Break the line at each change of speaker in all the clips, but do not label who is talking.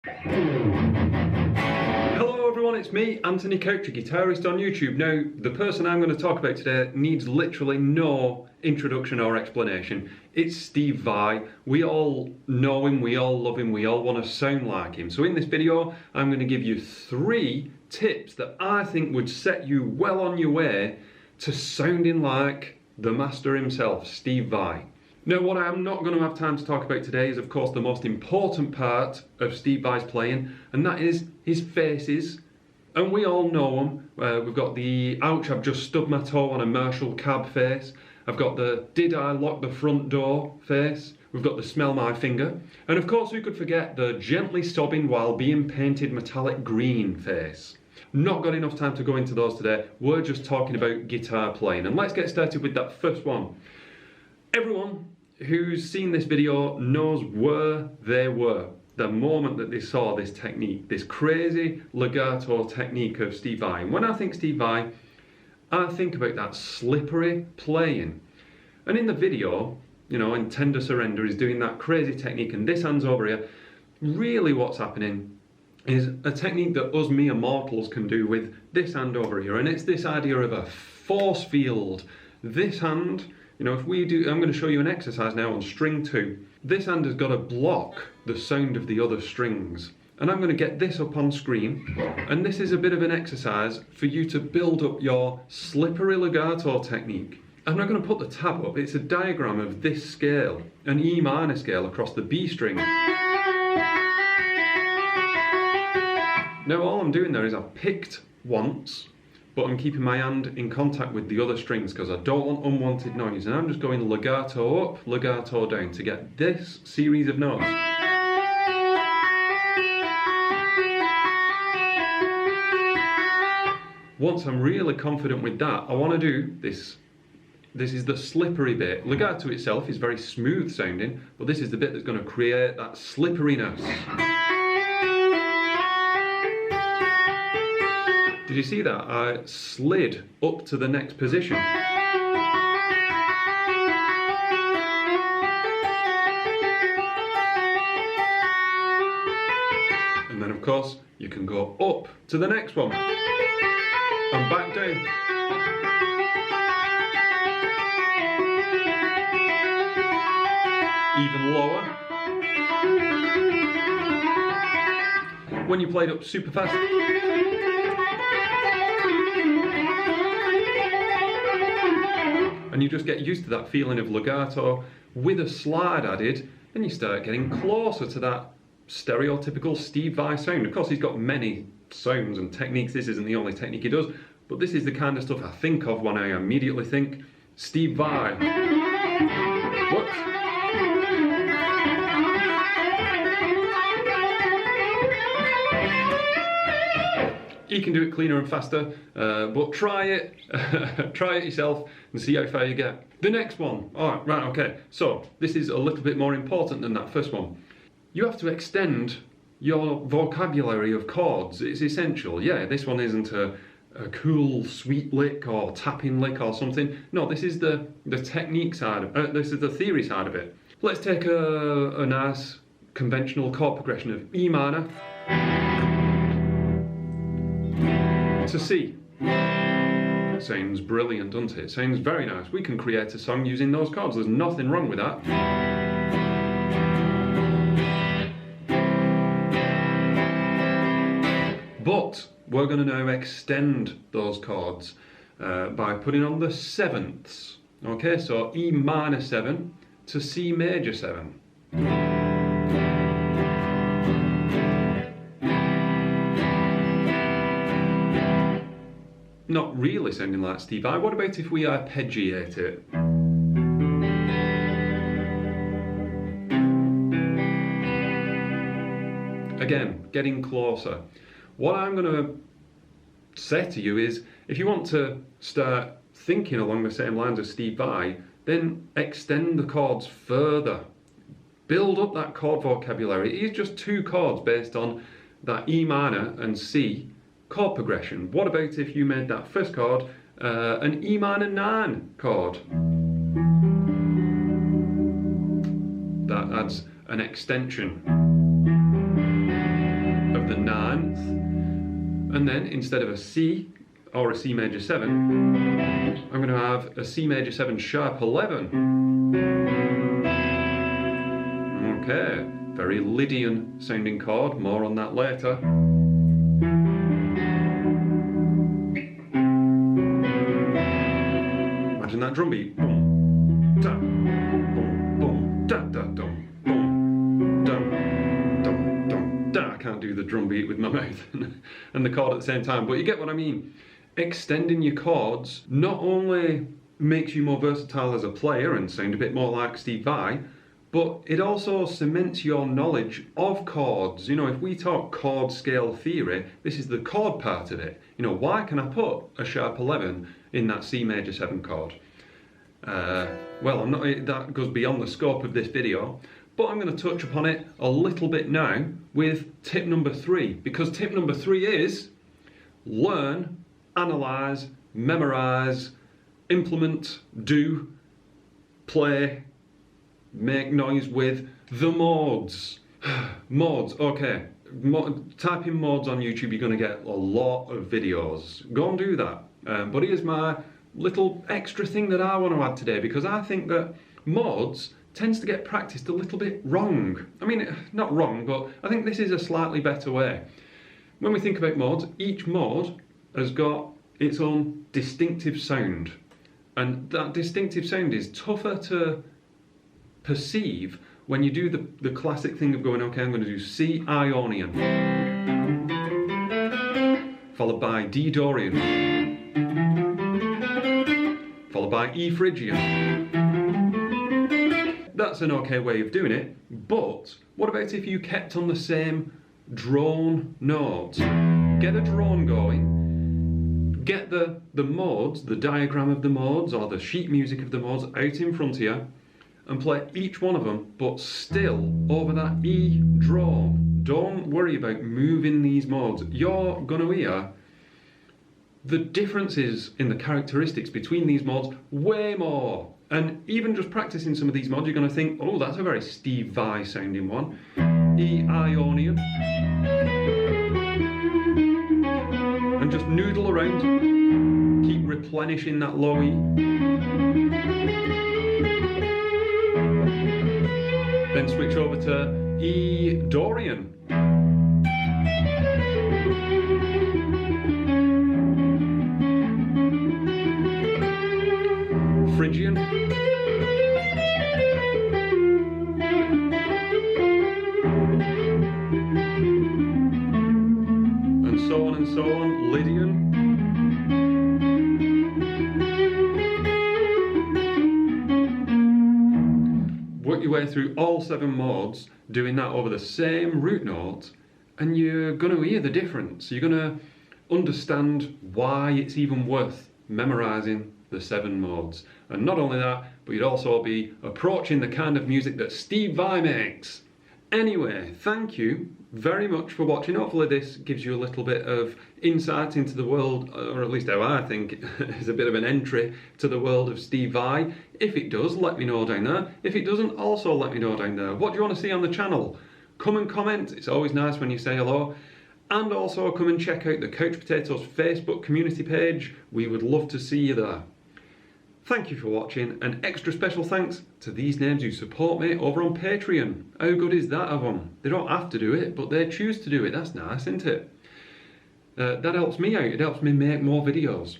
Hello everyone, it's me, Anthony Couch, a guitarist on YouTube. Now, the person I'm going to talk about today needs literally no introduction or explanation. It's Steve Vai. We all know him, we all love him, we all want to sound like him. So in this video, I'm going to give you 3 tips that I think would set you well on your way to sounding like the master himself, Steve Vai. Now, what I'm not going to have time to talk about today is, of course, the most important part of Steve Vai's playing, and that is his faces. And we all know them. We've got the ouch, I've just stubbed my toe on a Marshall cab face. I've got the did I lock the front door face. We've got the smell my finger. And of course, we could forget the gently sobbing while being painted metallic green face. Not got enough time to go into those today. We're just talking about guitar playing. And let's get started with that first one. Everyone who's seen this video knows where they were the moment that they saw this technique, this crazy legato technique of Steve Vai. And when I think Steve Vai, I think about that slippery playing. And in the video, you know, in Tender Surrender, he's doing that crazy technique, and this hand's over here. Really what's happening is a technique that us mere mortals can do with this hand over here, and it's this idea of a force field. This hand, you know, if we do, I'm going to show you an exercise now on string 2. This hand has got to block the sound of the other strings. And I'm going to get this up on screen. And this is a bit of an exercise for you to build up your slippery legato technique. I'm not going to put the tab up. It's a diagram of this scale, an E minor scale across the B string. Now all I'm doing there is I've picked once, but I'm keeping my hand in contact with the other strings because I don't want unwanted noise, and I'm just going legato up, legato down to get this series of notes. Once I'm really confident with that, I want to do this. This is the slippery bit. Legato itself is very smooth sounding, but this is the bit that's going to create that slipperiness. Did you see that? I slid up to the next position. And then of course, you can go up to the next one. And back down. Even lower. When you played up super fast. And you just get used to that feeling of legato with a slide added, and you start getting closer to that stereotypical Steve Vai sound. Of course, he's got many sounds and techniques. This isn't the only technique he does, but this is the kind of stuff I think of when I immediately think Steve Vai. Whoops. You can do it cleaner and faster, but try it. Try it yourself and see how far you get. The next one, right, okay. So this is a little bit more important than that first one. You have to extend your vocabulary of chords. It's essential. Yeah, this one isn't a cool sweet lick or tapping lick or something. No, this is the technique side. This is the theory side of it. Let's take a nice conventional chord progression of E minor to C. Sounds brilliant, doesn't it? Sounds very nice. We can create a song using those chords. There's nothing wrong with that. But we're going to now extend those chords by putting on the sevenths. Okay, so E minor 7 to C major 7. Not really sounding like Steve Vai. What about if we arpeggiate it? Again, getting closer. What I'm going to say to you is, if you want to start thinking along the same lines as Steve Vai, then extend the chords further. Build up that chord vocabulary. It is just 2 chords based on that E minor and C chord progression. What about if you made that first chord an E minor 9 chord? That adds an extension. ninth, and then instead of a C or a C major 7, I'm going to have a C major 7 sharp 11. Okay, very Lydian sounding chord, more on that later. Imagine that drum beat. Boom, da, boom, boom, da, da, dum, boom, dum, dum, dum, da. I can't do the drum beat with my mouth and the chord at the same time, but you get what I mean. Extending your chords not only makes you more versatile as a player and sound a bit more like Steve Vai, but it also cements your knowledge of chords. You know, if we talk chord scale theory, this is the chord part of it. You know, why can I put a sharp 11 in that C major 7 chord? Well, that goes beyond the scope of this video, but I'm going to touch upon it a little bit now with tip number 3, because tip number 3 is learn, analyze, memorize, implement, do, play, make noise with the modes. Modes, okay. Type in modes on YouTube, you're going to get a lot of videos. Go and do that. But here's my little extra thing that I want to add today, because I think that modes tends to get practiced a little bit wrong. I mean, not wrong, but I think this is a slightly better way. When we think about modes, each mode has got its own distinctive sound. And that distinctive sound is tougher to perceive when you do the classic thing of going, okay, I'm going to do C Ionian, followed by D Dorian, followed by E Phrygian. That's an okay way of doing it, but what about if you kept on the same drone note? Get a drone going, get the modes, the diagram of the modes or the sheet music of the modes out in front of you, and play each one of them, but still over that E drone. Don't worry about moving these modes. You're going to hear the differences in the characteristics between these modes way more. And even just practicing some of these modes, you're going to think, oh, that's a very Steve Vai sounding one. E Ionian. And just noodle around. Keep replenishing that low E. Then switch over to E Dorian. Phrygian. And so on and so on. Lydian. Work your way through all 7 modes, doing that over the same root note, and you're going to hear the difference. You're going to understand why it's even worth memorizing the 7 modes. And not only that, but you'd also be approaching the kind of music that Steve Vai makes. Anyway, thank you very much for watching. Hopefully this gives you a little bit of insight into the world, or at least how I think is a bit of an entry to the world of Steve Vai. If it does, let me know down there. If it doesn't, also let me know down there. What do you want to see on the channel? Come and comment. It's always nice when you say hello. And also come and check out the Couch Potatoes Facebook community page. We would love to see you there. Thank you for watching, and extra special thanks to these names who support me over on Patreon. How good is that of them? They don't have to do it, but they choose to do it. That's nice, isn't it? That helps me out. It helps me make more videos.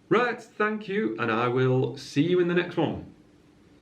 Right, thank you, and I will see you in the next one.